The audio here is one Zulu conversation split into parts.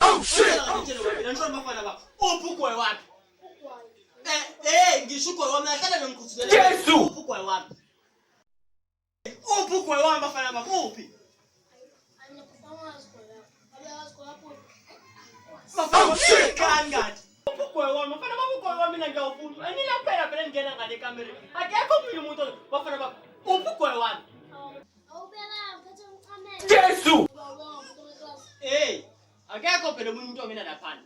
Oh shit! Oh shit! Jesus! Hey, akekho phela umuntu into mina lapha.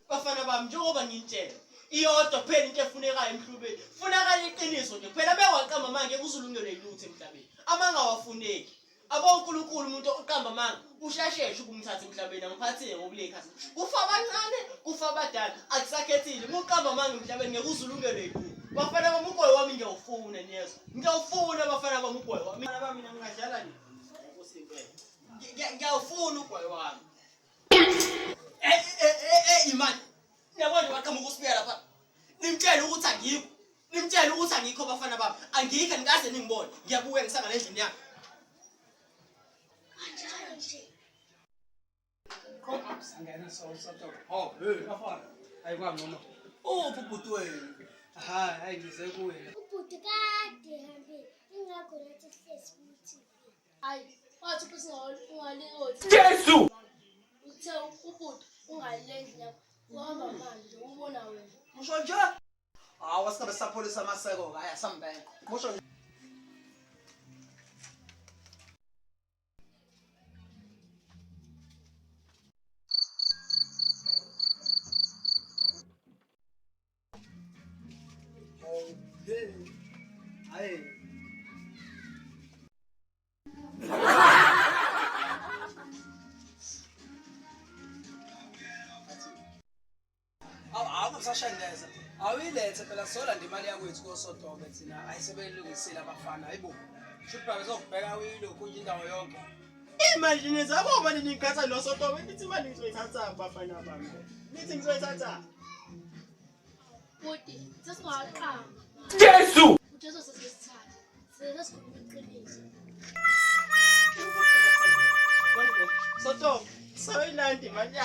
Bafana bami njengoba ngintshela. Iyodwa phela into efunekayo emhlubeni. Funakala iqiniso nje. Phela bewaqamba manje kuzulungele ilutho emhlabeni. Amanga awafuneki. Unkulunkulu umuntu oqambamang uyashesha ukumthatha emhlabeni angiphathile ngobulekhasi. Kufa abancane, kufa abadala. Akusakhethile. Uqambamang emhlabeni ngeke uzulungele ilutho. Bafana bami ugoyi wami ngiyawufuna niyezwa. Ngiyawufuna bafana bami ugoyi wami. Bafana bami mina ngingadlala nini? Ngiyawufuna ugoyi wami. Imani. Yabona waqhamuka usibeka lapha. Nimtshela ukuthi angikho. Nimtshela ukuthi angikho bafana bami. Angikho ngikaze ningibone. Ngiyabuya ngisanga endlini yami. Kanjalo nje. Khona sangena sawusatho. Oh, bafana. Ayikwami noma. Ubhuti wena. Hayi ngize kuwena. Ubhuti kade hambile. Ingakho lathi Facebook. Hayi, wathi ungalingothi. Jesus! Uthe ubhuti ungalenzi lapho. Uhamba manje ubona wena. Musho nje. Wasikabe sapholisa amaseko haya sambenga. Musho nje. Hayi. Awusashandeza. Awuyilethe phela sola ndimali yakwethu kosodobe thina ayisebelungisile abafana hayibo. Shupha bezokubheka uyilokhu nje indawo yonke. Imali nizabo bani nikhatha lo soto nithi imali ngizoyithatha bafana bami. Nithi ngizoyithatha. Ubhuti, sesingaqamba. Jesus! Ujesu sesithatha. Sesikhuluma iqiniso. Soto, sayilandi manje.